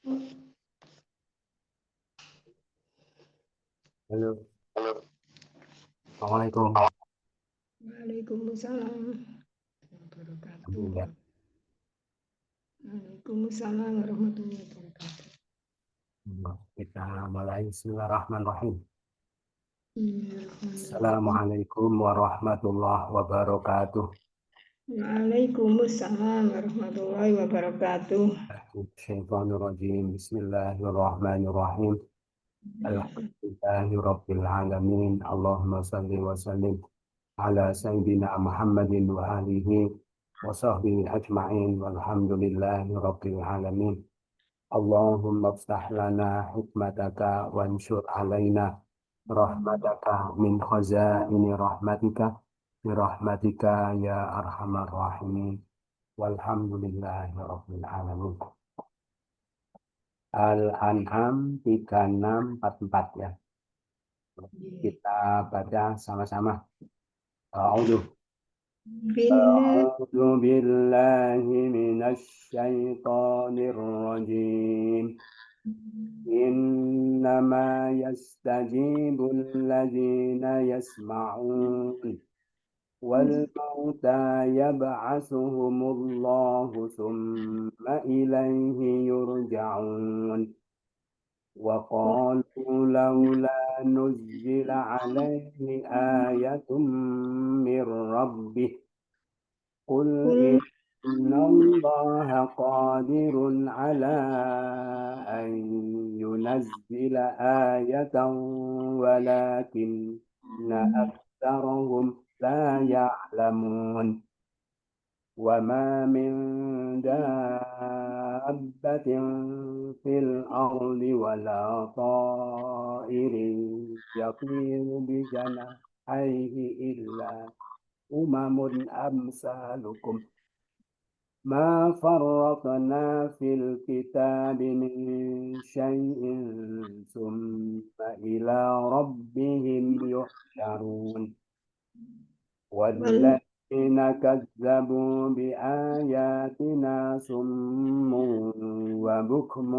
Halo, Assalamualaikum. Waalaikumsalam wabarakatuh. Alhamdulillah. Waalaikumsalam warahmatullahi wabarakatuh. Kita mulai. Bismillahirrahmanirrahim. Bismillahirrahmanirrahim. Assalamualaikum warahmatullahi wabarakatuh. Waalaikumsalam warahmatullahi wabarakatuh. Syaitanirrajim. Bismillahirrahmanirrahim. Alhamdulillahirabbil alamin. Allahumma shalli wa sallim ala sayyidina Muhammadin wa alihi wa sahbihi ajma'in. Walhamdulillahirabbil alamin. Allahumma iftah lana hikmataka wansur alaina rahmataka min khazaini rahmatika birahmatika ya arhamar rahimin walhamdulillahi rabbil alamin. Al-An'am 3644 ya. Kita baca sama-sama. A'udzu Billah A'udzu billahi minasy syaithanir rajim. إنما يستجيب الذين يسمعون والموتى يبعثهم الله ثم إليه يرجعون وقالوا لولا نزل عليه آية من ربه قل إن الله قادر على أن ينزل آية ولكن أكثرهم لا يعلمون وما من دابة في الأرض ولا طائر يطير بجناحيه إلا أمم أمثالكم ما فرطنا في الكتاب من شيء ثم إلى ربهم يحشرون والذين كذبوا بآياتنا صم وبكم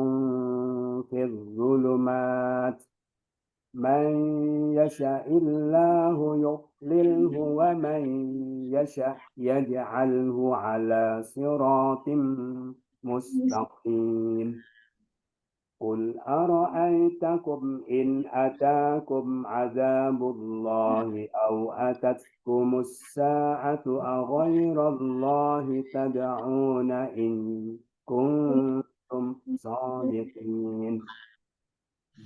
في الظلمات من يشاء الله يضلله ومن يشاء يجعله على صراط مستقيم قل أرأيتكم إن أتاكم عذاب الله أو أتتكم الساعة أغير الله تدعون إن كنتم صادقين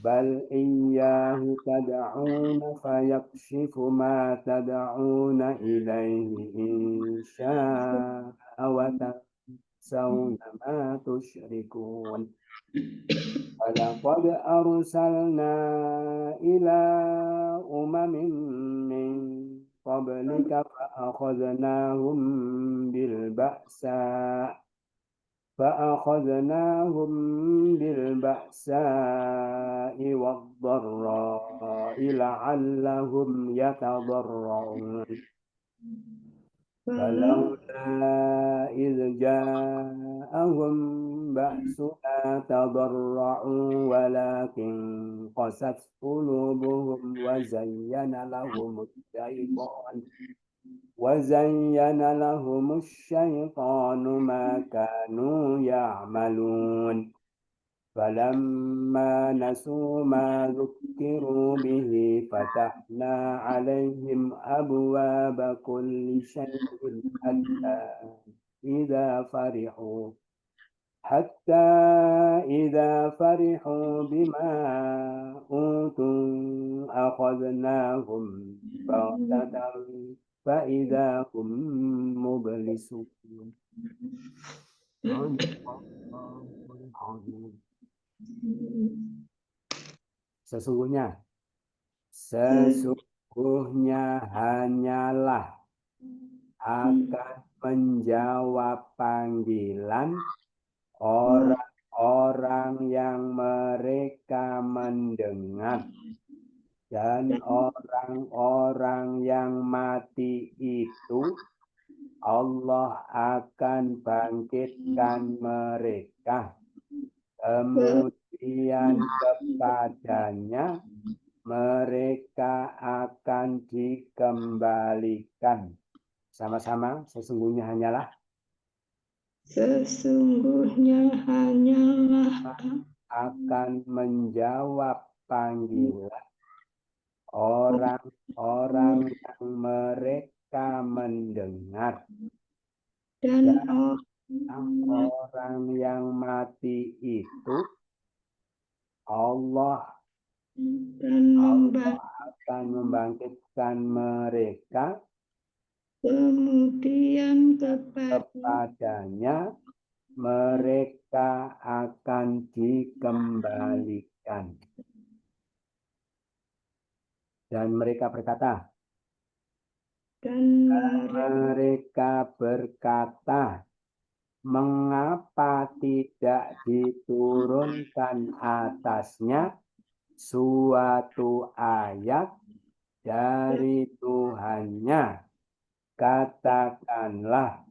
بل إياه تدعون فيكشف ما تدعون إليه إن شاء وتنسون ما تشركون ولقد أرسلنا إلى أمم من قبلك فأخذناهم بالبأساء والضراء لعلهم يتضرعون فلولا إذ جاءهم بأسنا تضرعوا ولكن قست قلوبهم وزين لهم الشيطان ما كانوا يعملون فلما نسوا ما ذكروا به فتحنا عليهم أبواب كل شيء حتى إذا فرحوا بما أوتوا أخذناهم بغتة فإذا هم مبلسون. Sesungguhnya hanyalah akan menjawab panggilan orang-orang yang mereka mendengar dan orang-orang yang mati itu Allah akan bangkitkan mereka kemudian kepadanya mereka akan dikembalikan. Sama-sama, sesungguhnya hanyalah akan menjawab panggilan orang-orang yang mereka mendengar. dan Orang yang mati itu Allah akan membangkitkan mereka, kemudian kepadanya mereka akan dikembalikan. Dan mereka berkata, mereka berkata, mengapa tidak diturunkan atasnya suatu ayat dari Tuhannya? Katakanlah,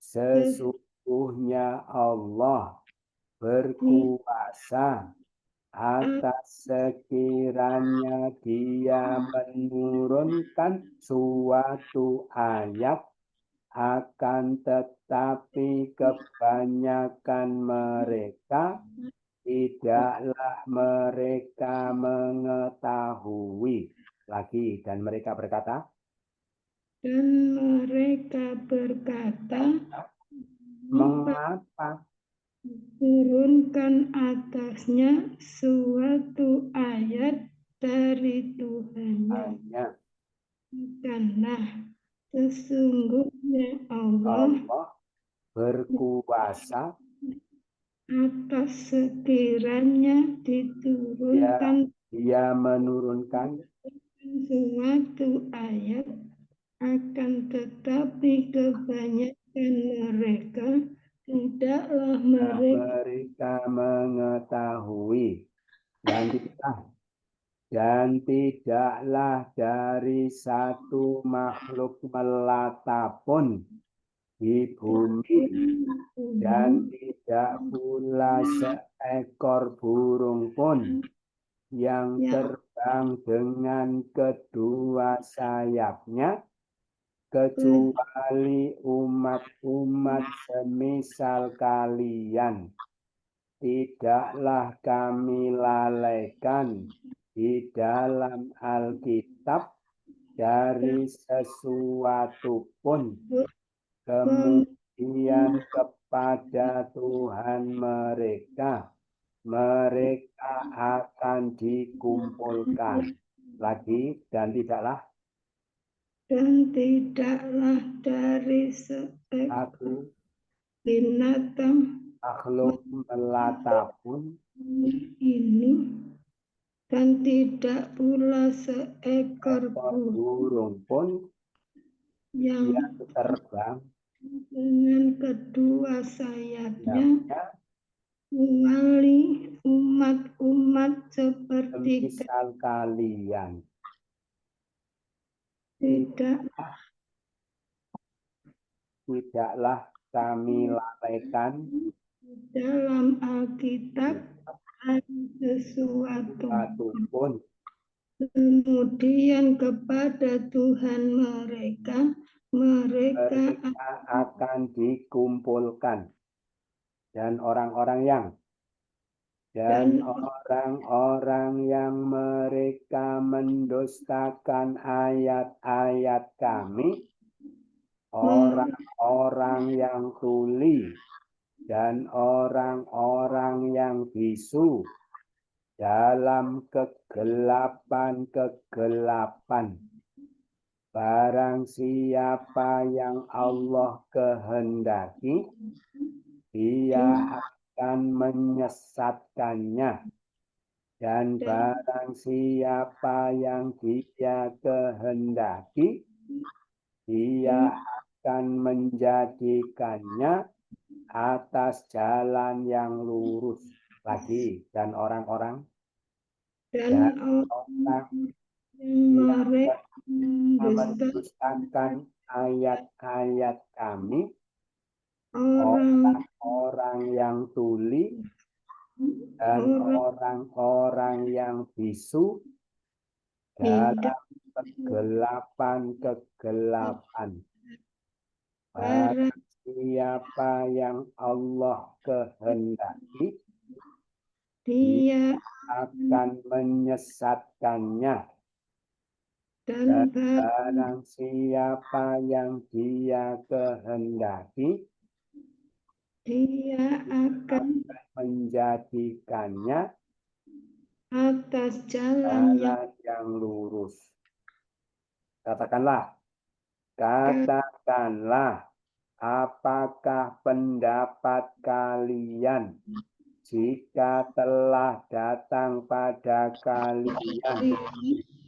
sesungguhnya Allah berkuasa atas sekiranya Dia menurunkan suatu ayat, akan tetapi kebanyakan mereka tidaklah mereka mengetahui. Lagi, dan mereka berkata, mengapa turunkan atasnya suatu ayat dari Tuhannya? Karena sesungguhnya Allah berkuasa atas sekiranya diturunkan Dia menurunkan suatu ayat, akan tetapi kebanyakan mereka tidaklah mereka mengetahui. Dan tidaklah dari satu makhluk melata pun di bumi, dan tidak pula seekor burung pun yang terbang dengan kedua sayapnya, kecuali umat-umat semisal kalian. Tidaklah kami lalaikan di dalam Alkitab dari sesuatu pun. Kemudian kepada Tuhan mereka akan dikumpulkan. Lagi, dan tidaklah dari seekor binatang makhluk melata pun ini, dan tidak pula seekor burung pun yang terbang dengan kedua sayapnya, kecuali umat-umat seperti semisal kalian. Tidaklah kami lalaikan dalam Alkitab ada sesuatu pun. Kemudian kepada Tuhan mereka akan dikumpulkan. Dan orang-orang yang mereka mendustakan ayat-ayat kami, orang-orang yang tuli dan orang-orang yang bisu dalam kegelapan. Barang siapa yang Allah kehendaki, Dia akan menyesatkannya. Dan barang siapa yang Dia kehendaki, Dia akan menjadikannya atas jalan yang lurus. Lagi, dan orang-orang yang mendustakan ayat-ayat kami, orang yang tuli dan orang-orang yang bisu dalam kegelapan. Barang siapa yang Allah kehendaki, Dia akan menyesatkannya. Dan barang siapa yang Dia kehendaki, Dia akan menjadikannya atas jalan yang lurus. Katakanlah, apakah pendapat kalian jika telah datang pada kalian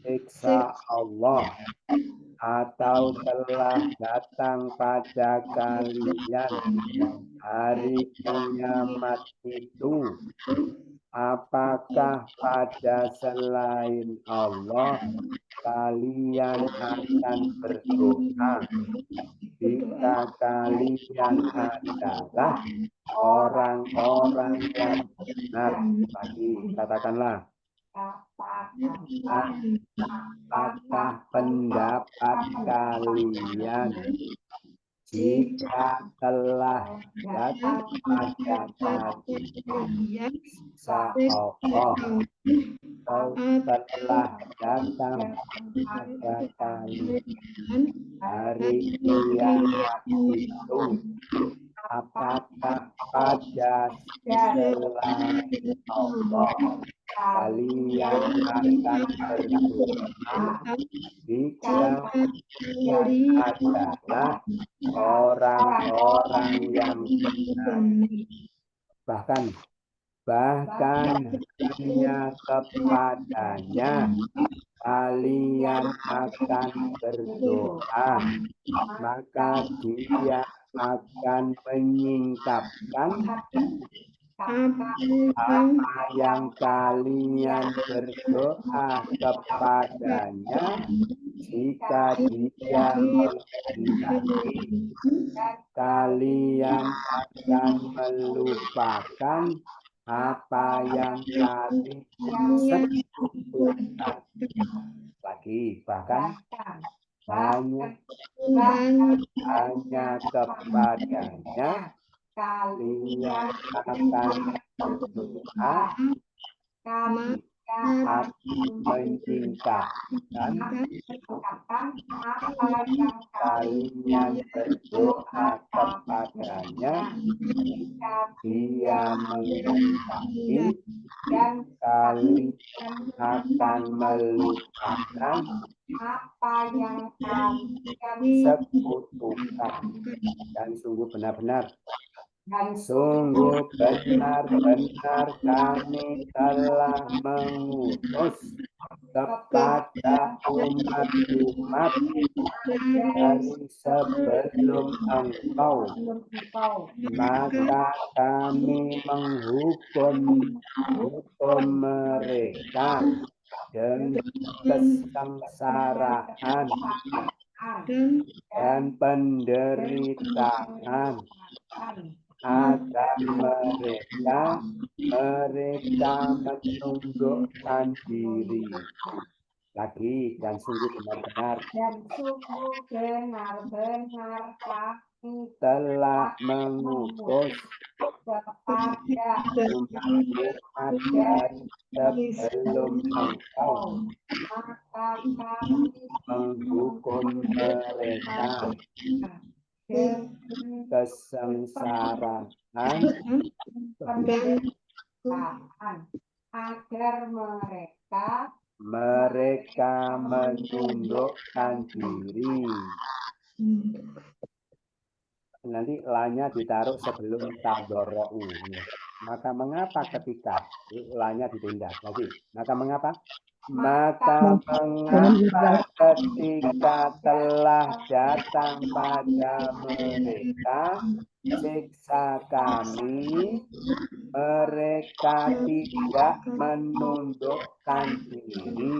siksa Allah, atau telah datang pada kalian hari kiamat itu, apakah pada selain Allah kalian akan berdoa jika kalian adalah orang-orang yang benar? Lagi katakanlah, apakah pendapat kalian jika telah datang pada kalian siksa Allah, atau telah datang pada kalian hari kiamat itu, apakah pada selain Allah kalian akan berdoa jika kalian adalah orang-orang yang benar? Bahkan hanya kepadanya kalian akan berdoa, maka Dia akan menyingkapkan apa yang kalian berdoa kepadanya jika Dia menghendaki. Kalian akan melupakan apa yang kalian sebutkan. Lagi, bahkan hanya kepadanya kalian akan berdoa, menyingkapkan apa yang kalian berdoa kepadanya jika Dia menghendaki, dan kalian akan melupakan apa yang kalian sekutukan. Dan sungguh benar-benar kami telah mengutus kepada umat-umat dari sebelum engkau, maka kami menghukum mereka dengan kesengsaraan dan penderitaan, agar mereka menundukkan diri. Lagi, dan sungguh benar-benar kami telah mengutus kepada umat dari sebelum engkau, maka kami menghukum mereka kesengsaraan agar mereka menundukkan diri. Nanti lanya ditaruh sebelum tadorra'u. Maka mengapa ketika lanya ditindak lagi? Maka mengapa ketika telah datang pada mereka siksa kami, mereka tidak menundukkan diri,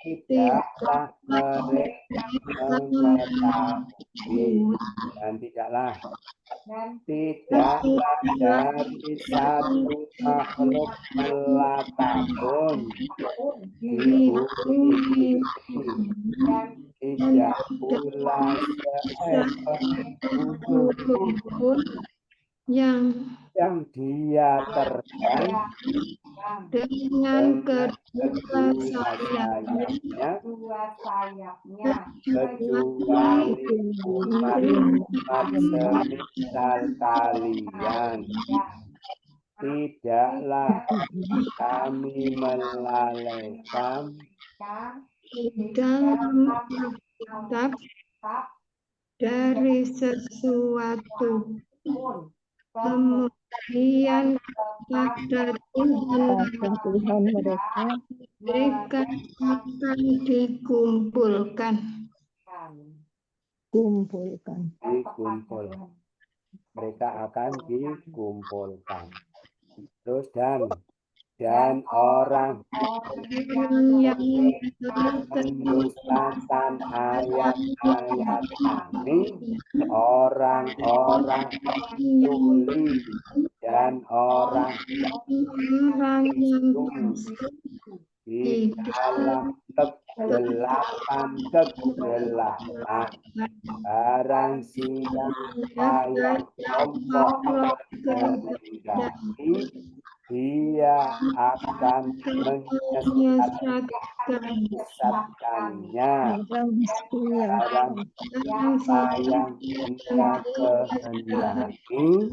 tidaklah mereka mengetahui dan tidaklah dari satu makhluk melata pun di bumi dan tidak pula seekor burung pun yang dia terbang dengan kedua sayapnya dua sayapnya kecuali umat semisal kalian. Tidaklah kami melalaikan dalam Alkitab dari sesuatu kemudian pada Tuhan mereka mereka akan dikumpulkan. Mereka akan dikumpulkan. Terus dan orang yang mendustakan ayat-ayat kami, orang-orang tuli dan orang yang di dalam kegelapan barang siapa yang kelompok terhindari, dia akan menyesatkannya dalam apa yang dia kehendaki.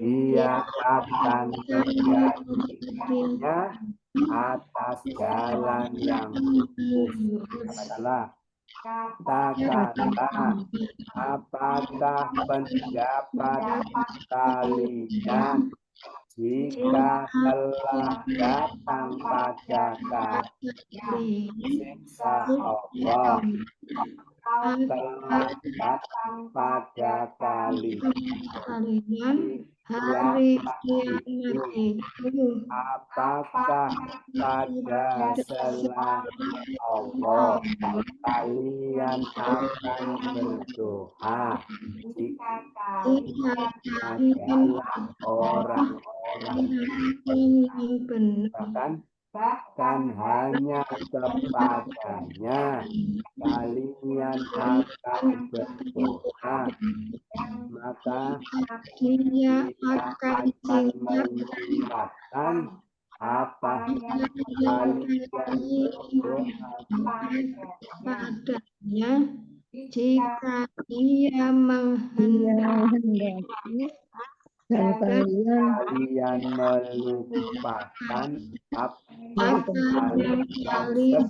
Dia akan menjadikannya atas jalan yang lurus. Katakanlah, apakah pendapat kalian jika telah datang pada kalian siksa Allah, telah datang pada kalian hari kiamat itu, apakah pada selain Allah kalian akan berdoa jika kalian adalah orang-orang yang bahkan hanya kepadanya kalian akan berdoa, maka dia akan mengingatkan apa yang kalian berdoa padanya jika dia menghendaki dan kalian melupakan apa yang kalian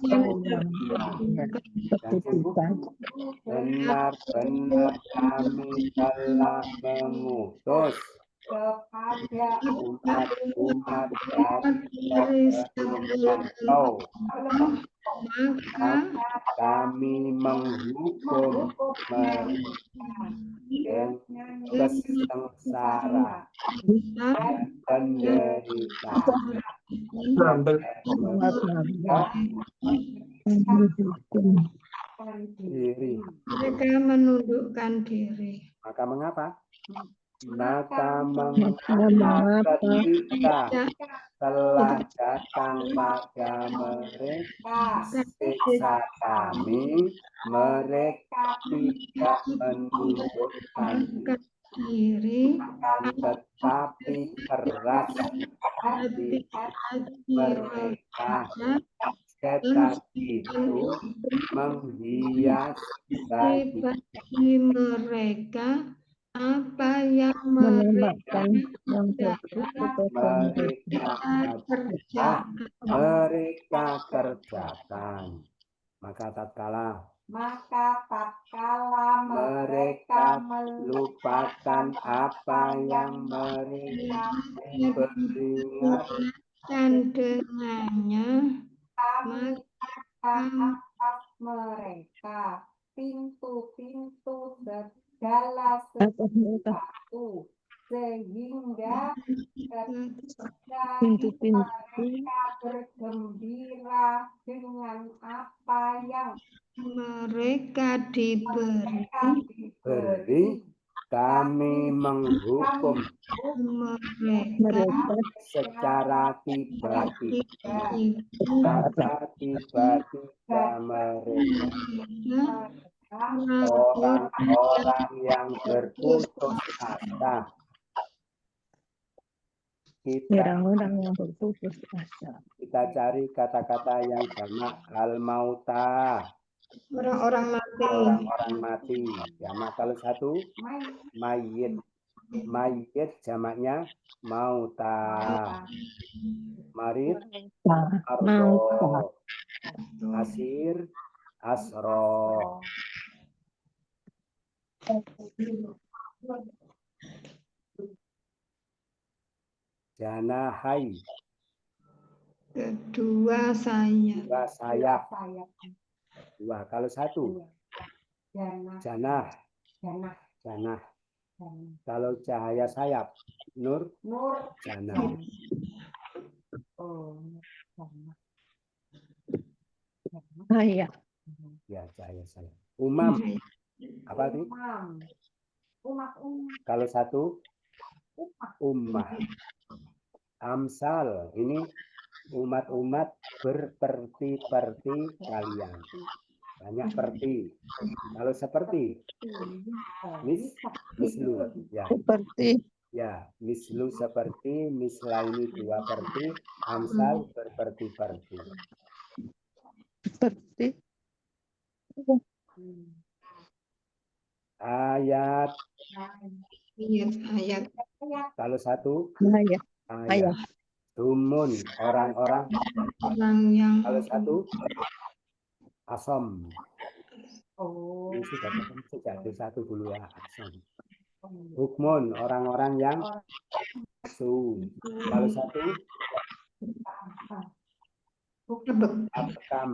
benar-benar kami telah mengutus kepada umat-umat dari engkau, maka kami menghukum mereka dengan kesengsaraan dan penderitaan. Mereka menundukkan diri. Maka mengapa? Ketika telah datang pada mereka siksa kami, mereka tidak menundukkan diri, tetapi keras hati mereka. Setan itu menghias bagi mereka apa yang mereka kerjakan. Maka tatkala mereka melupakan apa yang mereka peringatkan dengannya, kami atas mereka pintu-pintu segala sesuatu, sehingga ketika pintu-pintu Mereka bergembira dengan apa yang mereka diberi beri, kami menghukum mereka secara tiba-tiba, maka tiba-tiba mereka orang-orang yang berputus asa. Orang-orang yang berputus asa. Kita cari kata-kata yang jamak al-mauta, orang-orang mati. orang-orang mati. Jamak kalau satu mayit. Mayit jamaknya mauta. Marid ardo. Asir asro. Janahai. Kedua sayap. Dua sayap. Dua kalau satu janah. Kalau cahaya sayap nur janah. Saya. Ya cahaya sayap. Umam apa itu? Kalau satu ummah. Amsal ini umat-umat berperti-perti kalian. Banyak perti. Kalau seperti mislu ya. Seperti Ya, mislu seperti, misla ini dua perti, amsal berperti-perti. seperti Ayat Ayat kalau satu ayat. ayat. Dumun orang-orang yang kalau satu asom. Ini sudah ketemu sejak satu dulu ya asom. Hukmun orang-orang yang su. Kalau satu abkam.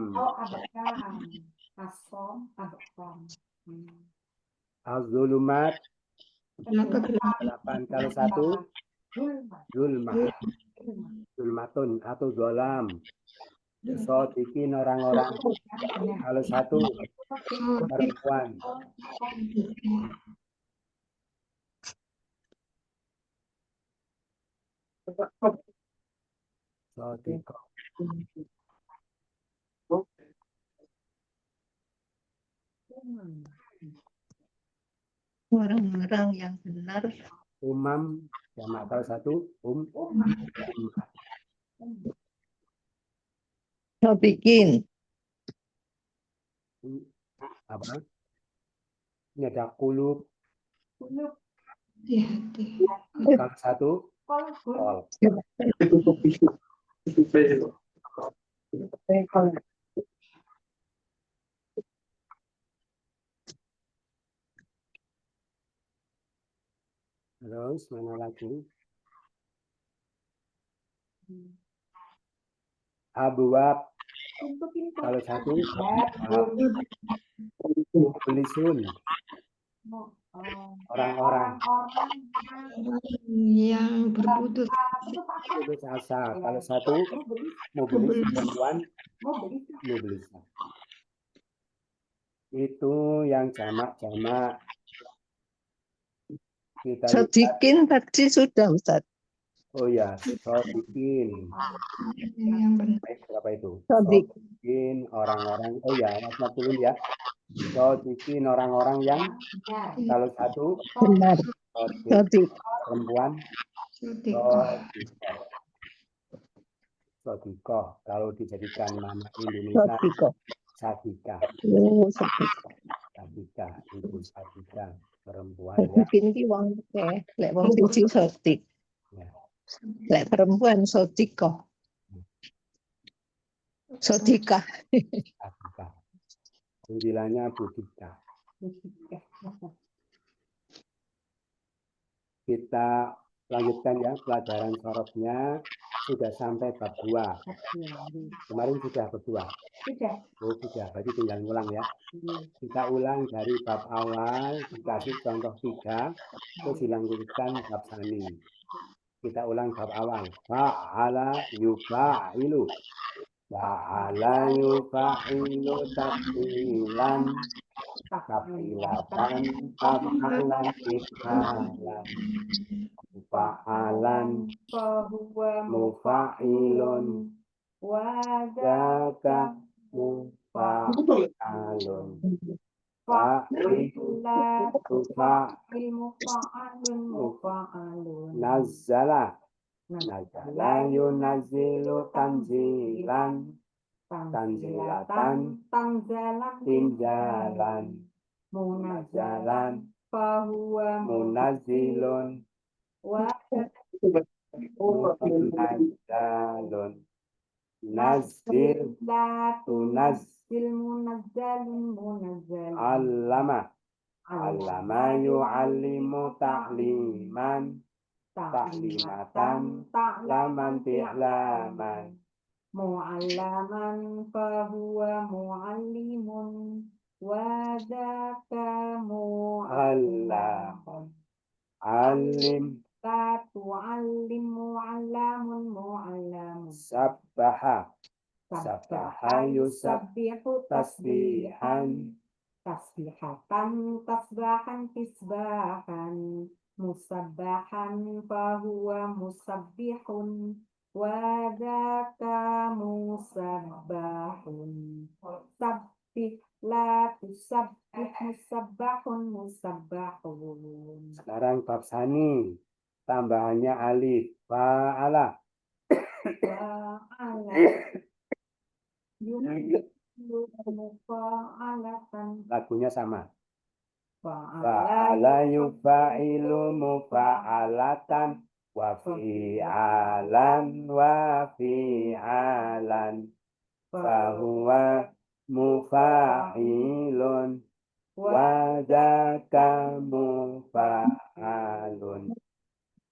Az-zulumat 8 kalau satu zulmah. Zulmatun atau zolam. Sodikin orang-orang kalau satu perempuan. Sodiko. Orang-orang yang benar. Umam jamak kalau satu Bikin apa? Ini ada kulub. Kalau satu kol. Terus mana lagi? Abwab kalau satu belisun orang-orang yang berputus asa. Kalau satu mobilis perempuan mobilis. Itu yang jamak-jamak. Kita Sodikin tadi sudah Ustaz. oh ya, sodikin. yang benar. Berapa itu? Sodik. Sodikin orang-orang. Oh ya, mas turun ya. Sodikin orang-orang yang kalau satu Benar. sodik Sodik. perempuan sodikoh. Kalau dijadikan nama Indonesia Sodiko. sadika. Oh, sodiko. Sadika itu sadika perempuan ya. Bikin ki wong akeh, lek wong siji sodik. Ya. Lek perempuan sodiko. Sodika. Sadika. Panggilannya Budika. Kita lanjutkan ya pelajaran sorotnya sudah sampai bab 2. Kemarin sudah bab 2. Oh sudah, berarti tinggal ulang ya. Kita ulang dari bab awal, dikasih contoh 3, terus dilanjutkan bab sani. Kita ulang bab awal. Fa'ala yufa'ilu. Fa'ala yufa'ilu taf'ilan. Taf'ilatan taf'alan if'alan. Fa'alan fahuwa mufa'ilun. wadaka Daka mufa'alun. Fa'ila tufa'il mufa'alun mufa'alun Nazzala. Nazzala yunazzilu tanzilan. Tanzilatan tanzalan tinjalan. munazzalan Jalan fahuwa munazzilun. Munazzalun. Nazzil tunazzil munazzalun allama. Allama yu'allimu ta'liman. Ta'limatan ta'laman ti'laman. mu'allaman fahuwa mu'allimun wadaka mu'allamun Alim la tu'allim mu'allamun mu'allamun sabbaha. Sabbaha yusabbihu tasbihan. tasbihatan tasbahan tisbahan musabbahan fahuwa musabbihun wadaka musabbahun sabbih la tusabbih musabbahun musabbahun. Sekarang bab sani. Tambahannya alif. Fa'ala. Fa'ala mufa'alatan Lagunya sama. fa'ala Fa'ala yufa'ilu mufa'alatan. Wa fi'alan wa fi'alan. Fahuwa mufa'ilun. Wadaka mufa'alun.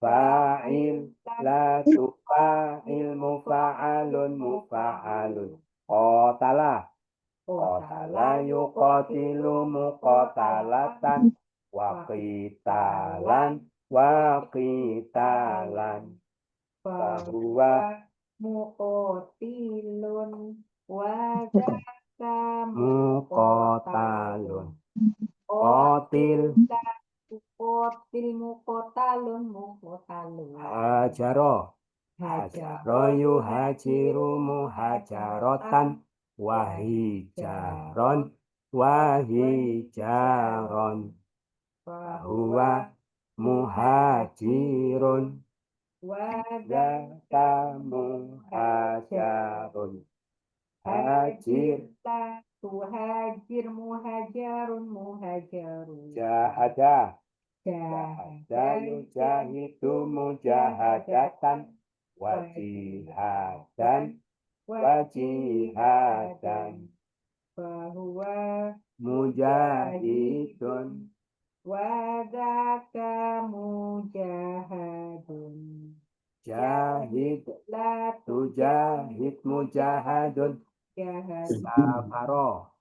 Fa'il la tufa'il mufa'alun mufa'alun. Qatala. Qatala yuqatilu muqatalatan. Wa qitalan wa qitalan. Fahuwa muqatilun wadaka muqatalun. Qatil muqatil muqatalun muqatalun hajaro. Hajaro yuhajiru muhajaratan. Wahijaron wahijaron. Fahuwa muhajirun. Wadaka muhajarun. Hajir tuhajir muhajarun muhajarun jahada. Jahada yujahidu mujahadatan. Wajihadan wajihadan. fahuwa Mujahidun. wadaka mujahadun Jahid la tujahid mujahadun. tujahad Safaro.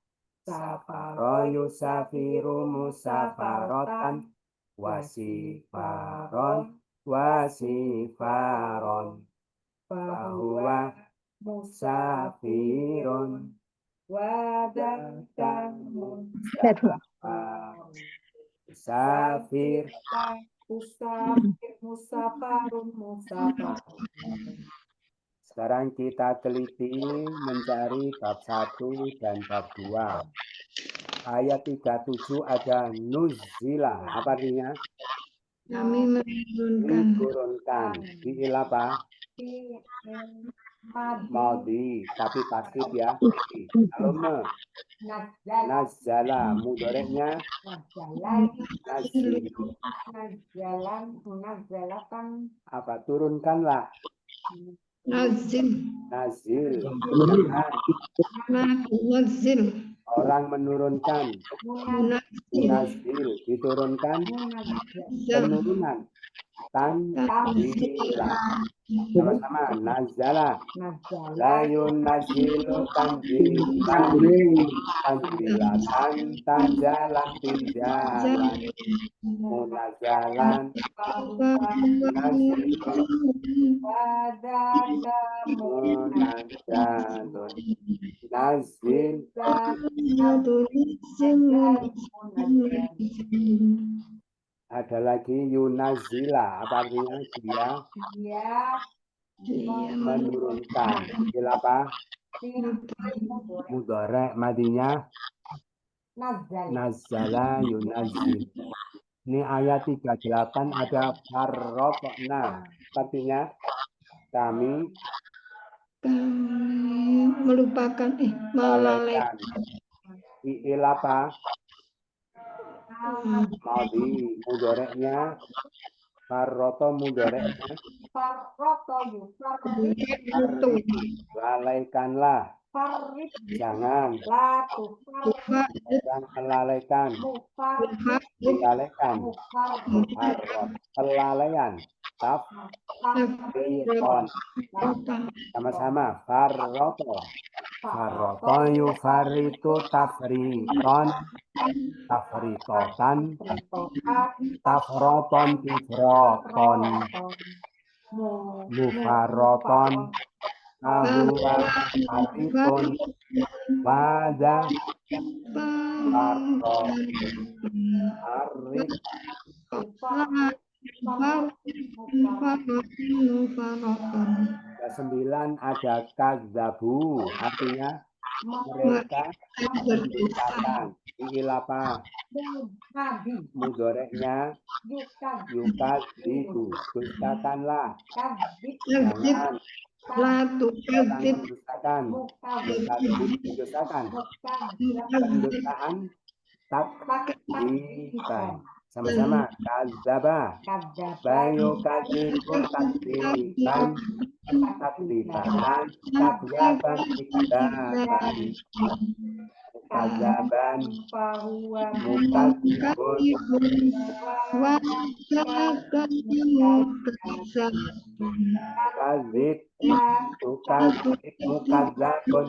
Safaro yusafiru musafarotan. Wasifaron wasifaron. Fahuwa musafirun. wadaka Musafir. musafir musafarun musafarun. Sekarang kita teliti mencari bab 1 dan bab 2. Ayat 37 ada nuzila. Apa artinya? Kami menurunkan Diturunkan. Fi'il apa? Madi Maudi. Tapi pasif ya. Kalau nazala. Mudoreknya nazilu. nazalatan Apa? Turunkanlah. nazil, Nazil. nazil, Orang menurunkan. nazil, Nazil. Diturunkan. zal, Penurunan. tanzila. Sama-sama nazala. La yunazzilu tanzilan. Tanzilatan tanjalan tinjalan. Munazalan nazilun munazalun nazil. Ada lagi yunazila, apa artinya? Dia menurunkan. Fil apa? Mudhari' madinya nazala yunazil. Ini ayat 38 ada farraqna. Artinya kami melupakan melalaikan. Fi'il apa? Madhi mudhari'nya farroto mudhari'nya lalaikanlah. Jangan melalaikan. Melalaikan. Kelalaian. Tafriqon. Sama-sama. Farroto. Farroto yufaritu tafriqon. Tafriqotan. Tafroton tifroton. Mufarroton. Ahuwa arifun. Wada. Farroton. Arif. Kesembilan ada kadzabu, artinya mereka mendustakan. Fi'il apa? Mudhari'nya yukadzibu. Dustakanlah. Jangan mendustakan. Mendustakan. Pendustaan takdziban. Sama-sama kadzaba. Bayu kadzibu takdziban. Takdziban. Takdziban tikdaban. Kadzaban mukadzibun. Kadzib tukadzib mukadzabun.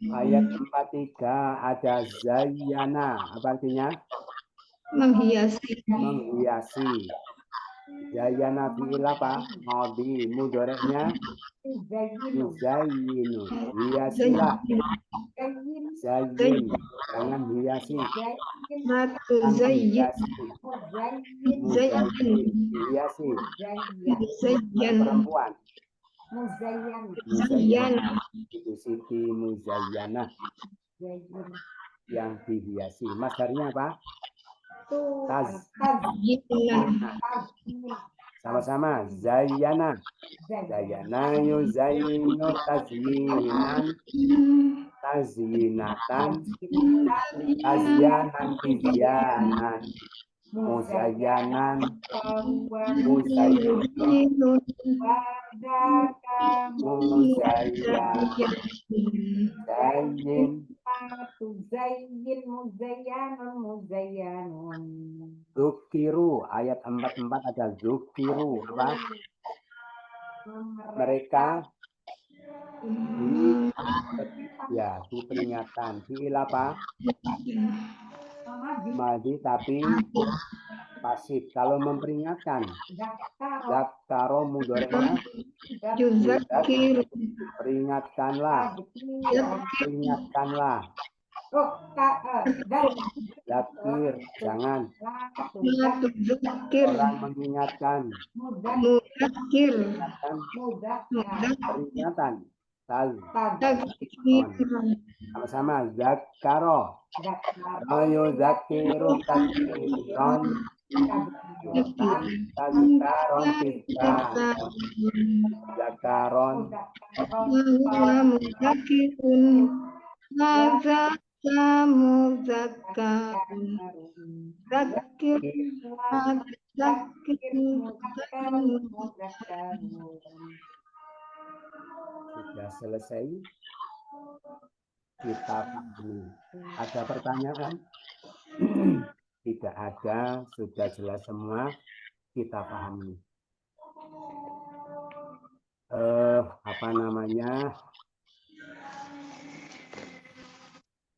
Ayat 43 ada zayyana. Apa artinya? Menghiasi. Menghiasi. Zayyana fi'il apa? Madhi mudhari'nya yuzayyinu. Hiasilah. Zayyin. Jangan hiasi. Hiasi. Hiasi. Perempuan. Muzayyana. Itu Siti Muzayyana. Yang dihiasi. Masdarnya apa? Sama-sama zayyana. Zayyana yuzayyinu tazyinan. Tazyinatan. Tazyanan tizyanan. Muzayyanan. Muzayyinun. Muzayyan. Zayyin. Muzayyanun. Zukiru. Ayat 44 ada zukiru. Apa? Mereka di peringatan. Fi'il apa? Madhi tapi pasif. Kalau memperingatkan zakaro mudhari'nya Yuzakir. peringatkanlah. Peringatkanlah. Zakir, jangan. Zakir. Orang mengingatkan. Mudakir. Peringatan. Zakir. Sama-sama zakaro. Ayo zakiru takfiron. Tazkaron tizkaron. Zakaron. Wa mudakirun. Muzakarun. Zakir. Sudah selesai. Kita pahami. Ada pertanyaan? Tidak ada, sudah jelas semua. kita pahami.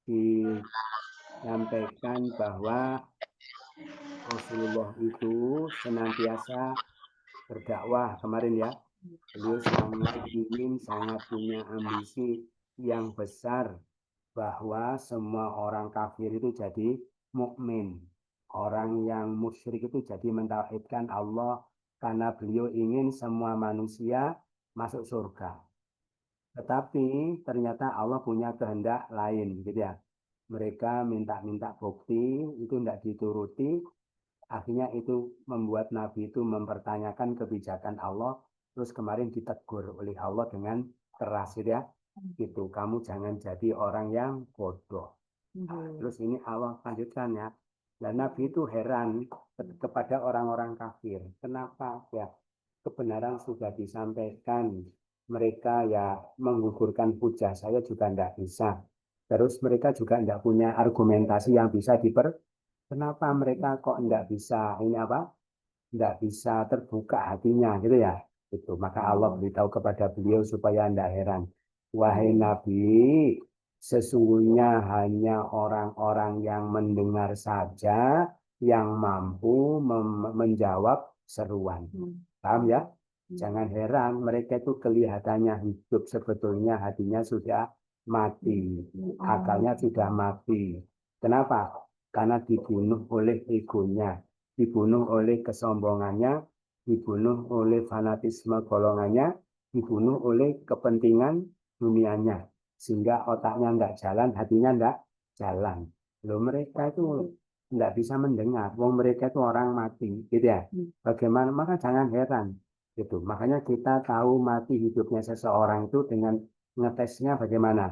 Disampaikan bahwa Rasulullah itu senantiasa berdakwah kemarin ya. Beliau sangat ingin, sangat punya ambisi yang besar bahwa semua orang kafir itu jadi mukmin. Orang yang musyrik itu jadi mentauhidkan Allah karena beliau ingin semua manusia masuk surga. Tetapi ternyata Allah punya kehendak lain, gitu ya. Mereka minta-minta bukti, itu tidak dituruti. Akhirnya itu membuat Nabi itu mempertanyakan kebijakan Allah. Terus kemarin ditegur oleh Allah dengan keras, gitu ya. Gitu, kamu jangan jadi orang yang bodoh. Terus ini Allah lanjutkan ya. Dan Nabi itu heran kepada orang-orang kafir. Kenapa ya? Kebenaran sudah disampaikan, mereka ya menggugurkan hujah saya juga tidak bisa. Terus mereka juga tidak punya argumentasi yang bisa kenapa mereka kok tidak bisa tidak bisa terbuka hatinya gitu ya. Itu maka Allah beritahu kepada beliau supaya tidak heran. Wahai Nabi, sesungguhnya hanya orang-orang yang mendengar saja yang mampu menjawab seruan. Paham ya? Jangan heran mereka itu kelihatannya hidup, sebetulnya hatinya sudah mati, akalnya sudah mati. Kenapa? Karena dibunuh oleh egonya, dibunuh oleh kesombongannya, dibunuh oleh fanatisme golongannya, dibunuh oleh kepentingan dunianya. Sehingga otaknya tidak jalan, hatinya tidak jalan. Loh, mereka itu tidak bisa mendengar. Mereka itu orang mati, gitu ya. Bagaimana? Maka jangan heran. Gitu. Makanya kita tahu mati hidupnya seseorang itu dengan ngetesnya bagaimana.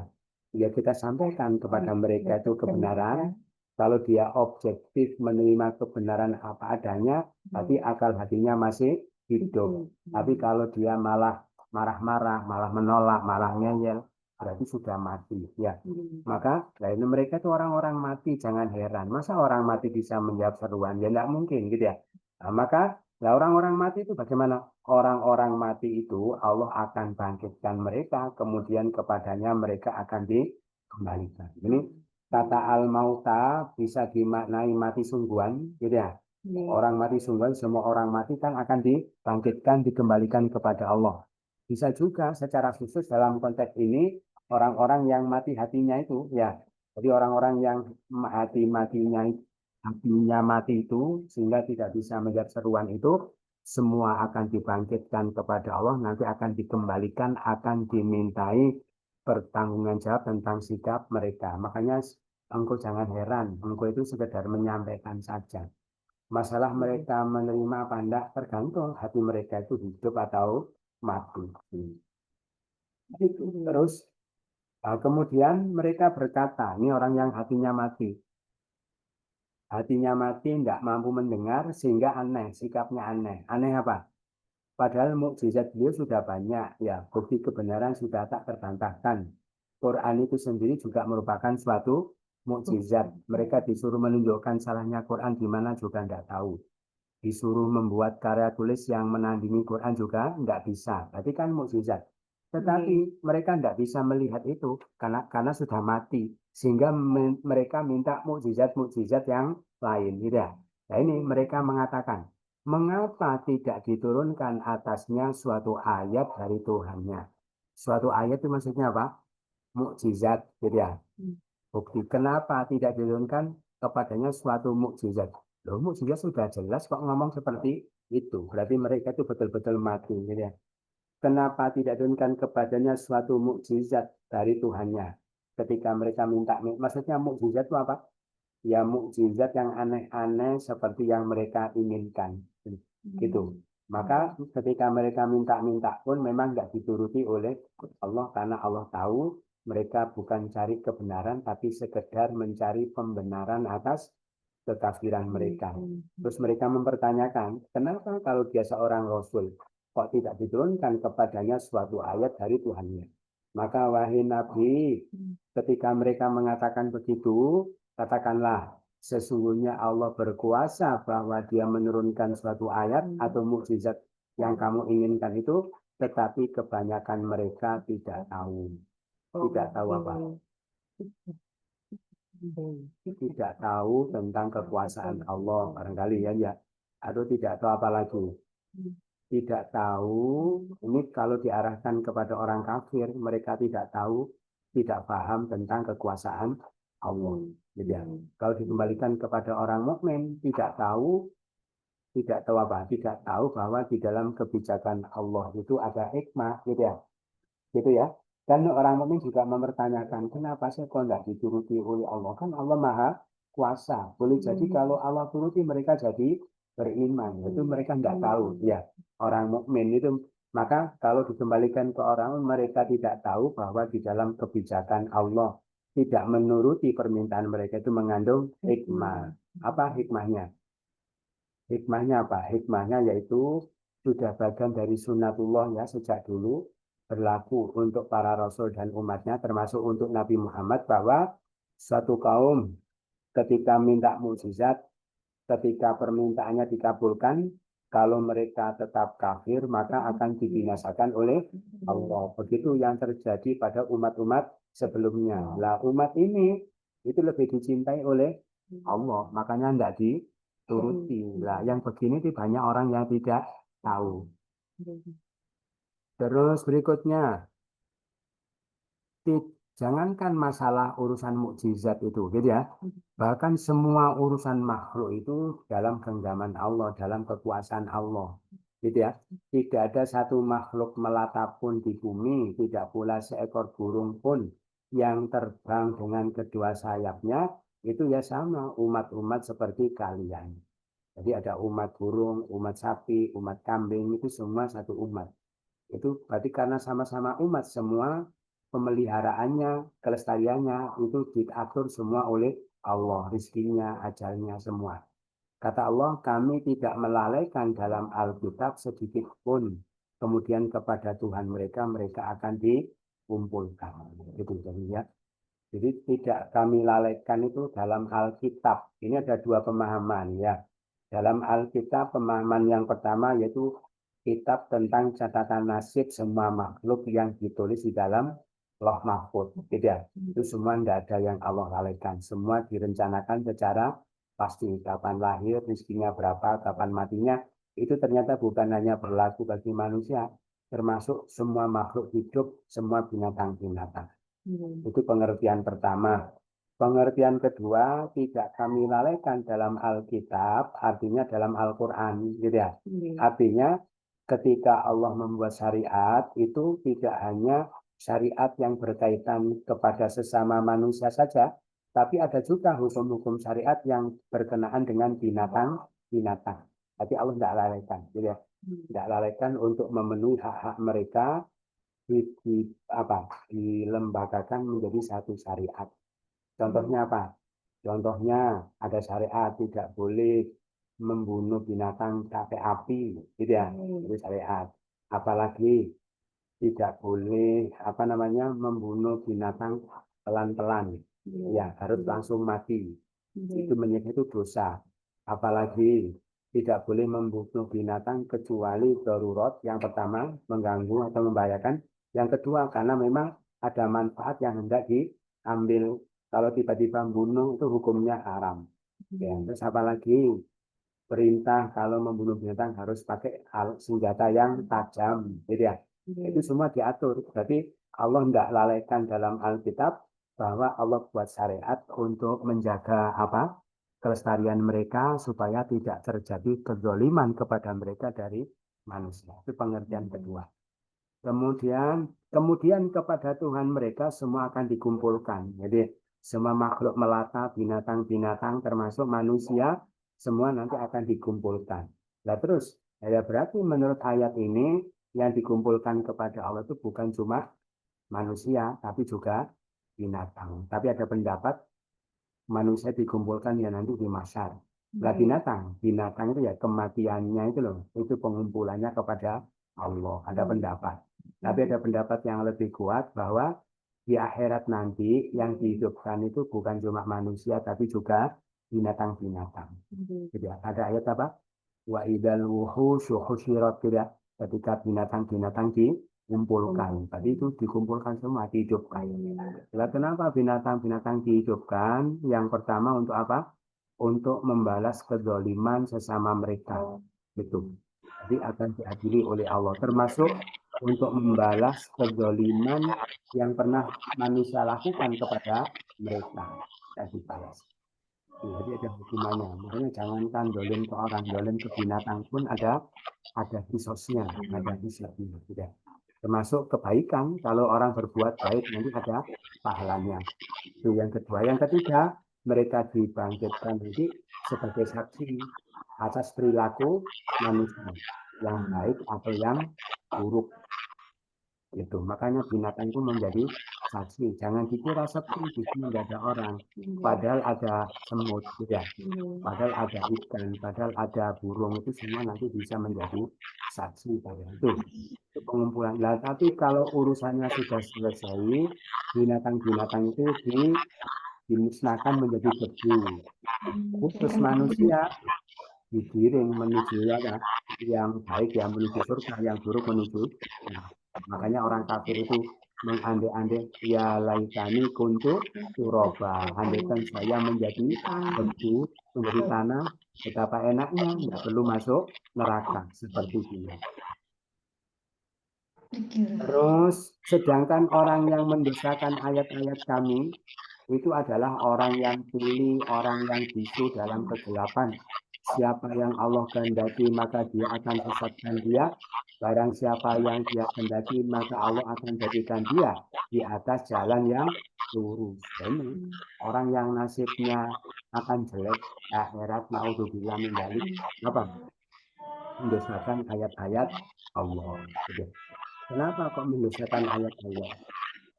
Ya kita sampaikan kepada mereka itu kebenaran. Kalau dia objektif menerima kebenaran apa adanya, tapi akal hatinya masih hidup. Tapi kalau dia malah marah-marah, malah menolak, malah ngeyel, berarti sudah mati. Ya, maka ini mereka itu orang-orang mati, jangan heran. Masa orang mati bisa menjawab seruan? Ya tidak mungkin, gitu ya. Nah, maka orang-orang mati itu bagaimana? Orang-orang mati itu Allah akan bangkitkan mereka, kemudian kepadanya mereka akan dikembalikan. Ini kata al-mauta bisa dimaknai mati sungguhan, gitu ya. Orang mati sungguhan, semua orang mati kan akan dibangkitkan, dikembalikan kepada Allah. Bisa juga secara khusus dalam konteks ini orang-orang yang mati hatinya itu, ya. Jadi orang-orang yang hatinya mati itu sehingga tidak bisa menjawab seruan itu, semua akan dibangkitkan kepada Allah, nanti akan dikembalikan, akan dimintai pertanggungjawaban jawab tentang sikap mereka. Makanya engkau jangan heran, engkau itu sekedar menyampaikan saja. Masalah mereka menerima apa enggak tergantung hati mereka itu hidup atau mati. Terus kemudian mereka berkata, ini orang yang hatinya mati. Hatinya mati, tidak mampu mendengar, sehingga aneh, sikapnya aneh. Aneh apa? Padahal mukjizat beliau sudah banyak, ya bukti kebenaran sudah tak terbantahkan. Quran itu sendiri juga merupakan suatu mukjizat. Mereka disuruh menunjukkan salahnya Quran di mana juga tidak tahu. Disuruh membuat karya tulis yang menandingi Quran juga tidak bisa. Berarti kan mukjizat. Tetapi mereka tidak bisa melihat itu karena sudah mati. Sehingga mereka minta mukjizat-mukjizat yang lain. Tidak. Nah ini mereka mengatakan, mengapa tidak diturunkan atasnya suatu ayat dari Tuhannya? Suatu ayat itu maksudnya apa? Mukjizat. Gitu ya. Bukti. Kenapa tidak diturunkan kepadanya suatu mukjizat? Loh, mukjizat sudah jelas kok ngomong seperti itu. Berarti mereka itu betul-betul mati. Gitu ya. Kenapa tidak diturunkan kepadanya suatu mukjizat dari Tuhannya? Ketika mereka minta, maksudnya mukjizat itu apa? Ya mukjizat yang aneh-aneh seperti yang mereka inginkan. Gitu. Maka ketika mereka minta-minta pun memang nggak dituruti oleh Allah karena Allah tahu mereka bukan cari kebenaran tapi sekedar mencari pembenaran atas kekafiran mereka. Terus mereka mempertanyakan, kenapa kalau dia seorang Rasul kok tidak diturunkan kepadanya suatu ayat dari Tuhannya? Maka wahai Nabi, ketika mereka mengatakan begitu, katakanlah, sesungguhnya Allah berkuasa bahwa dia menurunkan suatu ayat atau mukjizat yang kamu inginkan itu, tetapi kebanyakan mereka tidak tahu. Tidak tahu apa? Tidak tahu tentang kekuasaan Allah, barangkali ya. Atau tidak tahu apa lagi? Tidak tahu, ini kalau diarahkan kepada orang kafir, mereka tidak tahu, tidak paham tentang kekuasaan Allah. Gitu ya. Kalau dikembalikan kepada orang mukmin, tidak tahu apa? Tidak tahu bahwa di dalam kebijakan Allah itu ada hikmah, gitu ya. Gitu ya. Dan orang mukmin juga mempertanyakan, kenapa sih kok tidak dituruti oleh Allah? Kan Allah Maha Kuasa. Boleh jadi kalau Allah turuti mereka jadi beriman. Itu mereka tidak tahu. Ya, orang mukmin itu. Maka kalau dikembalikan ke orang, mereka tidak tahu bahwa di dalam kebijakan Allah tidak menuruti permintaan mereka itu mengandung hikmah. Apa hikmahnya? Hikmahnya apa? Hikmahnya yaitu sudah bagian dari sunnatullah ya sejak dulu berlaku untuk para rasul dan umatnya termasuk untuk Nabi Muhammad bahwa suatu kaum ketika minta mukjizat, ketika permintaannya dikabulkan, kalau mereka tetap kafir maka akan dibinasakan oleh Allah. Begitu yang terjadi pada umat-umat sebelumnya. Lah umat ini itu lebih dicintai oleh Allah, makanya tidak dituruti. Lah yang begini itu banyak orang yang tidak tahu. Terus berikutnya, jangankan masalah urusan mukjizat itu, gitu ya. Bahkan semua urusan makhluk itu dalam genggaman Allah, dalam kekuasaan Allah, gitu ya. Tidak ada satu makhluk melata pun di bumi, tidak pula seekor burung pun yang terbang dengan kedua sayapnya, itu ya sama umat-umat seperti kalian. Jadi ada umat burung, umat sapi, umat kambing, itu semua satu umat. Itu berarti karena sama-sama umat, semua pemeliharaannya, kelestariannya itu diatur semua oleh Allah, rizkinya, ajalnya semua. Kata Allah, kami tidak melalaikan dalam Alkitab sedikit pun. Kemudian kepada Tuhan mereka akan dikumpulkan. Gitu ya. Jadi tidak kami lalaikan itu dalam Alkitab. Ini ada dua pemahaman ya. Dalam Alkitab pemahaman yang pertama yaitu kitab tentang catatan nasib semua makhluk yang ditulis di dalam Loh Mahfuz. Tidak, itu semua tidak ada yang Allah lalaikan. Semua direncanakan secara pasti. Kapan lahir, rezekinya berapa, kapan matinya. Itu ternyata bukan hanya berlaku bagi manusia, termasuk semua makhluk hidup, semua binatang-binatang. Itu pengertian pertama. Pengertian kedua, tidak kami lalaikan dalam Alkitab, artinya dalam Al-Quran. Gitu ya. Artinya, ketika Allah membuat syariat, itu tidak hanya syariat yang berkaitan kepada sesama manusia saja, tapi ada juga hukum-hukum syariat yang berkenaan dengan binatang-binatang. Tapi Allah tidak lalaikan. Gitu ya. Tidak lalaikan untuk memenuhi hak-hak mereka, dilembagakan menjadi satu syariat. Contohnya apa? Contohnya ada syariat tidak boleh membunuh binatang pakai api, gitu ya, itu syariat. Apalagi tidak boleh membunuh binatang pelan-pelan, ya harus langsung mati. Itu itu dosa. Apalagi tidak boleh membunuh binatang kecuali darurat. Yang pertama mengganggu atau membahayakan. Yang kedua karena memang ada manfaat yang hendak diambil. Kalau tiba-tiba membunuh itu hukumnya haram. Ya, terus apalagi perintah kalau membunuh binatang harus pakai senjata yang tajam, gitu ya. Itu semua diatur. Berarti Allah tidak lalaikan dalam Alkitab bahwa Allah buat syariat untuk menjaga kelestarian mereka supaya tidak terjadi kezaliman kepada mereka dari manusia. Itu pengertian kedua. Kemudian kepada Tuhan mereka semua akan dikumpulkan. Jadi semua makhluk melata, binatang-binatang termasuk manusia, semua nanti akan dikumpulkan. Nah terus, ya berarti menurut ayat ini yang dikumpulkan kepada Allah itu bukan cuma manusia, tapi juga binatang. Tapi ada pendapat manusia dikumpulkan ya nanti di mahsyar. Nah binatang itu ya kematiannya itu loh, itu pengumpulannya kepada Allah. Ada pendapat. Tapi ada pendapat yang lebih kuat bahwa di akhirat nanti yang dihidupkan itu bukan cuma manusia tapi juga binatang-binatang. Gitu ya. Ada ayat apa? Wa idal wuhusyu husyirat, gitu ya. Ketika binatang-binatang dikumpulkan. Tadi itu dikumpulkan semua, dihidupkan. Nah, kenapa binatang-binatang dihidupkan? Yang pertama untuk apa? Untuk membalas kezaliman sesama mereka. Gitu. Jadi akan diadili oleh Allah. Termasuk untuk membalas kezaliman yang pernah manusia lakukan kepada mereka. Dan dibalas. Jadi ada hukumannya. Makanya jangankan dolim ke orang, dolim ke binatang pun ada kisosnya, ada hisabnya. Tidak. Termasuk kebaikan, kalau orang berbuat baik nanti ada pahalanya. Itu yang kedua. Yang ketiga, mereka dibangkitkan nanti sebagai saksi atas perilaku manusia yang baik atau yang buruk. Itu makanya binatang itu menjadi saksi. Jangan dikira sepi di sini nggak ada orang, padahal ada semut, ya. Padahal ada ikan, padahal ada burung, itu semua nanti bisa menjadi saksi pada itu pengumpulan. Nah, tapi kalau urusannya sudah selesai, binatang-binatang itu dimusnahkan menjadi debu. Khusus manusia digiring menuju yang baik, yang menuju surga, yang buruk menuju. Nah, makanya orang kafir itu mengandai-andai, ya laitani kuntu turoba, andaikan saya menjadi debu, menjadi tanah, betapa enaknya, nggak perlu masuk neraka seperti dia. Terus, sedangkan orang yang mendustakan ayat-ayat kami, itu adalah orang yang tuli, orang yang bisu dalam kegelapan. Siapa yang Allah kehendaki, maka dia akan sesatkan dia. Barang siapa yang dia kehendaki, maka Allah akan jadikan dia di atas jalan yang lurus. Ini orang yang nasibnya akan jelek akhirat, naudzubillah min dzalik, apa? Mendustakan ayat-ayat Allah. Kenapa kok mendustakan ayat Allah?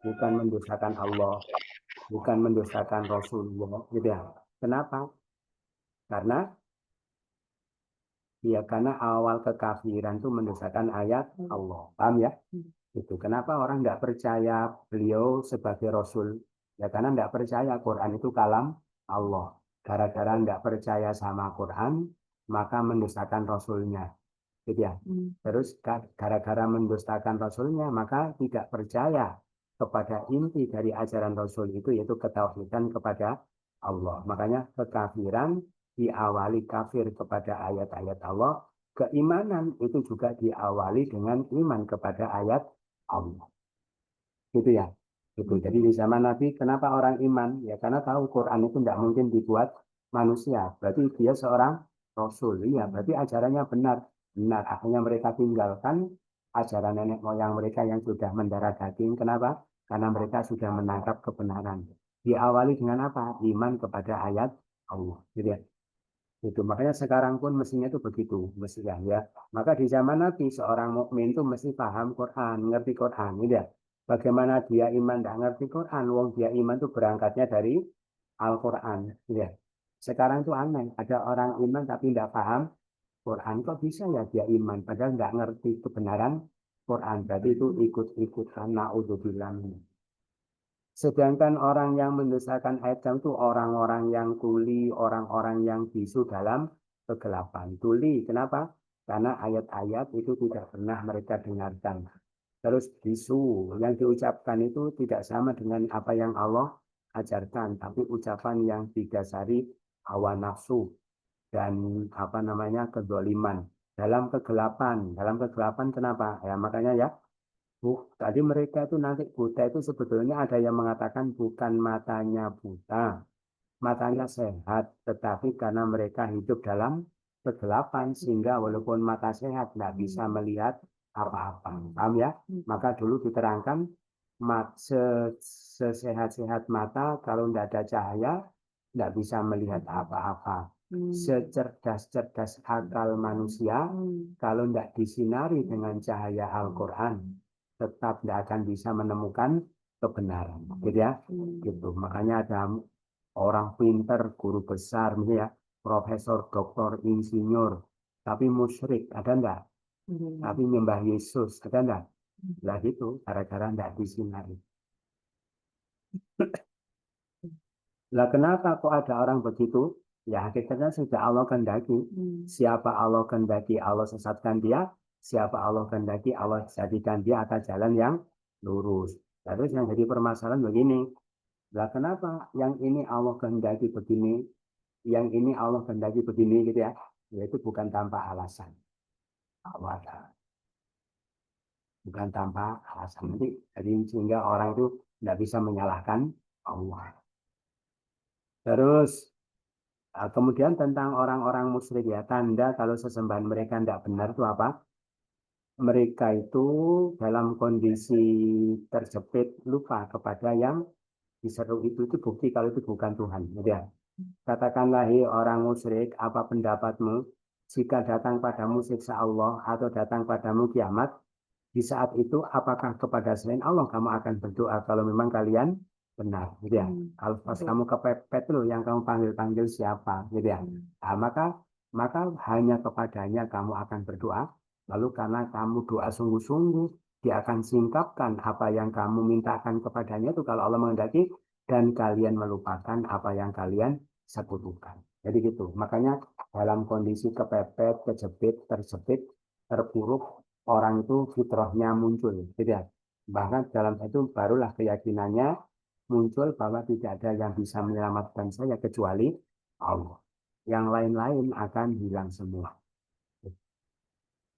Bukan mendustakan Allah, bukan mendustakan Rasulullah, gitu ya. Kenapa? Karena awal kekafiran itu mendustakan ayat Allah. Paham ya? Itu kenapa orang nggak percaya beliau sebagai Rasul? Ya karena nggak percaya Quran itu kalam Allah. Gara-gara nggak percaya sama Quran, maka mendustakan Rasulnya. Gitu ya. Terus gara-gara mendustakan Rasulnya, maka tidak percaya kepada inti dari ajaran Rasul itu, yaitu ketauhidan kepada Allah. Makanya kekafiran diawali kafir kepada ayat-ayat Allah, keimanan itu juga diawali dengan iman kepada ayat Allah. Gitu ya. Gitu. Jadi di zaman Nabi, kenapa orang iman? Ya karena tahu Quran itu tidak mungkin dibuat manusia. Berarti dia seorang Rasul. Iya, berarti ajarannya benar. Benar, akhirnya mereka tinggalkan ajaran nenek moyang mereka yang sudah mendarah daging. Kenapa? Karena mereka sudah menangkap kebenaran. Diawali dengan apa? Iman kepada ayat Allah. Gitu ya. Itu makanya sekarang pun mestinya itu begitu, mestinya ya. Maka di zaman Nabi seorang mukmin itu mesti paham Quran, ngerti Quran, gitu ya. Bagaimana dia iman tidak ngerti Quran? Wong dia iman itu berangkatnya dari Al-Quran, gitu ya. Sekarang itu aneh, ada orang iman tapi tidak paham Quran, kok bisa ya dia iman padahal nggak ngerti kebenaran Quran. Berarti itu ikut-ikutan, naudzubillah. Sedangkan orang yang mendustakan ayat itu orang-orang yang tuli, orang-orang yang bisu dalam kegelapan. Tuli, kenapa? Karena ayat-ayat itu tidak pernah mereka dengarkan. Terus bisu, yang diucapkan itu tidak sama dengan apa yang Allah ajarkan, tapi ucapan yang didasari hawa nafsu dan kezaliman. Dalam kegelapan kenapa? Ya makanya ya, tadi mereka itu nanti buta itu sebetulnya ada yang mengatakan bukan matanya buta, matanya sehat, tetapi karena mereka hidup dalam kegelapan sehingga walaupun mata sehat tidak bisa melihat apa-apa. Paham ya? Maka dulu diterangkan sesehat-sehat mata kalau tidak ada cahaya tidak bisa melihat apa-apa. Secerdas-cerdas akal manusia kalau tidak disinari dengan cahaya Al-Quran tetap tidak akan bisa menemukan kebenaran, gitu ya. Gitu. Makanya ada orang pinter, guru besar, misalnya profesor, doktor, insinyur, tapi musyrik, ada enggak? Tapi menyembah Yesus, ada enggak? Lah itu gara-gara enggak disinari. Lah kenapa kok ada orang begitu? Ya hakikatnya sudah Allah kehendaki. Siapa Allah kehendaki Allah sesatkan dia, siapa Allah kehendaki Allah jadikan dia atas jalan yang lurus. Terus yang jadi permasalahan begini, lah kenapa yang ini Allah kehendaki begini, yang ini Allah kehendaki begini gitu ya, yaitu bukan tanpa alasan. Allah ada. Bukan tanpa alasan. Jadi sehingga orang itu tidak bisa menyalahkan Allah. Terus kemudian tentang orang-orang musyrik ya, tanda kalau sesembahan mereka tidak benar itu apa? Mereka itu dalam kondisi terjepit lupa kepada yang diseru itu bukti kalau itu bukan Tuhan. Ya. Katakanlah orang musyrik, apa pendapatmu jika datang padamu siksa Allah atau datang padamu kiamat? Di saat itu apakah kepada selain Allah kamu akan berdoa kalau memang kalian benar, gitu ya. Kalau pas kamu kepepet loh, yang kamu panggil siapa, gitu ya. Nah, maka hanya kepadanya kamu akan berdoa. Lalu karena kamu doa sungguh-sungguh, dia akan singkapkan apa yang kamu mintakan kepadanya itu kalau Allah menghendaki, dan kalian melupakan apa yang kalian sekutukan. Jadi gitu. Makanya dalam kondisi kepepet, kejepit, terjepit, terpuruk, orang itu fitrahnya muncul, tidak. Bahkan dalam itu barulah keyakinannya muncul bahwa tidak ada yang bisa menyelamatkan saya kecuali Allah. Yang lain-lain akan hilang semua.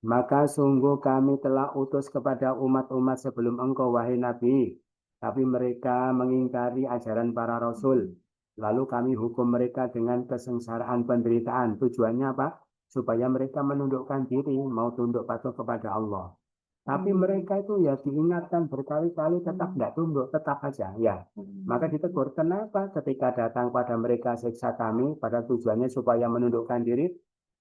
Maka sungguh kami telah utus kepada umat-umat sebelum engkau, wahai Nabi. Tapi mereka mengingkari ajaran para Rasul. Lalu kami hukum mereka dengan kesengsaraan penderitaan. Tujuannya apa? Supaya mereka menundukkan diri, mau tunduk patuh kepada Allah. Tapi mereka itu ya diingatkan berkali-kali tetap tidak tunduk, tetap aja. Ya, maka ditegur. Kenapa ketika datang pada mereka siksa kami, pada tujuannya supaya menundukkan diri,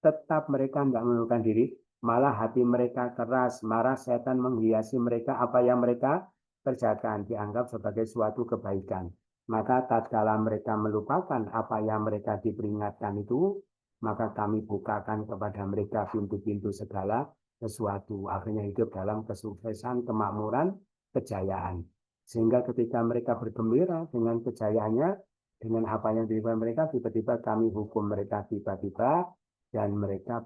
tetap mereka tidak menundukkan diri. Malah hati mereka keras, marah, setan menghiasi mereka, apa yang mereka kerjakan dianggap sebagai suatu kebaikan. Maka tatkala mereka melupakan apa yang mereka diperingatkan itu, maka kami bukakan kepada mereka pintu-pintu segala sesuatu. Akhirnya hidup dalam kesuksesan, kemakmuran, kejayaan. Sehingga ketika mereka bergembira dengan kejayaannya, dengan apa yang diberikan mereka, tiba-tiba kami hukum mereka tiba-tiba, dan mereka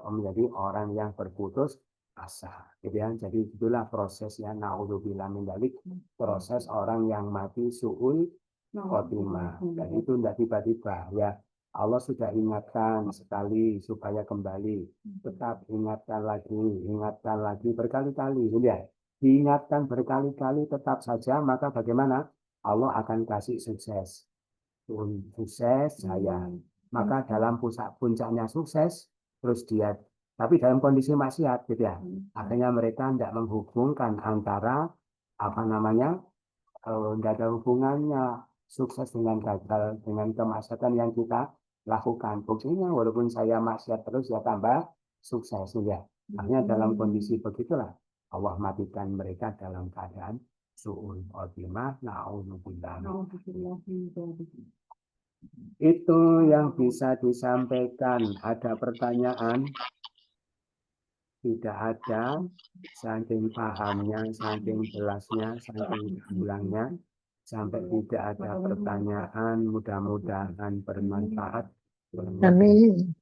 menjadi orang yang berputus asa. Jadi itulah prosesnya, na'udzubillah min dzalik, proses orang yang mati su'ul khotimah. Dan itu tidak tiba-tiba ya. Allah sudah ingatkan sekali supaya kembali. Tetap ingatkan lagi berkali-kali. Ya. Diingatkan berkali-kali tetap saja, maka bagaimana? Allah akan kasih sukses. Sukses saya. Maka dalam puncaknya sukses, terus dia, tapi dalam kondisi maksiat, gitu ya. Akhirnya mereka tidak menghubungkan antara tidak ada hubungannya sukses dengan gagal, dengan kemaksiatan yang kita lakukan. Buktinya walaupun saya maksiat terus ya tambah sukses, ya. Akhirnya dalam kondisi begitulah Allah matikan mereka dalam keadaan su'ul khotimah. Na'udzubillah. Itu yang bisa disampaikan. Ada pertanyaan? Tidak ada. Saking pahamnya, saking jelasnya, saking ulangnya, sampai tidak ada pertanyaan. Mudah-mudahan bermanfaat. Amin.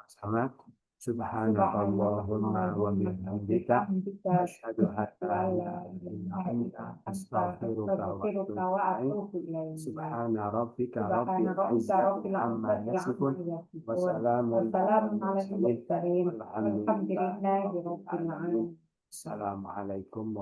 Sama. Subhanallahumma wa bihamdika asyhadu an la ilaha illa anta astaghfiruka wa atubu ilaik. Subhana rabbika rabbil izzati amma yasifun wa salamun alal mursalin walhamdulillahi rabbil alamin. Assalamualaikum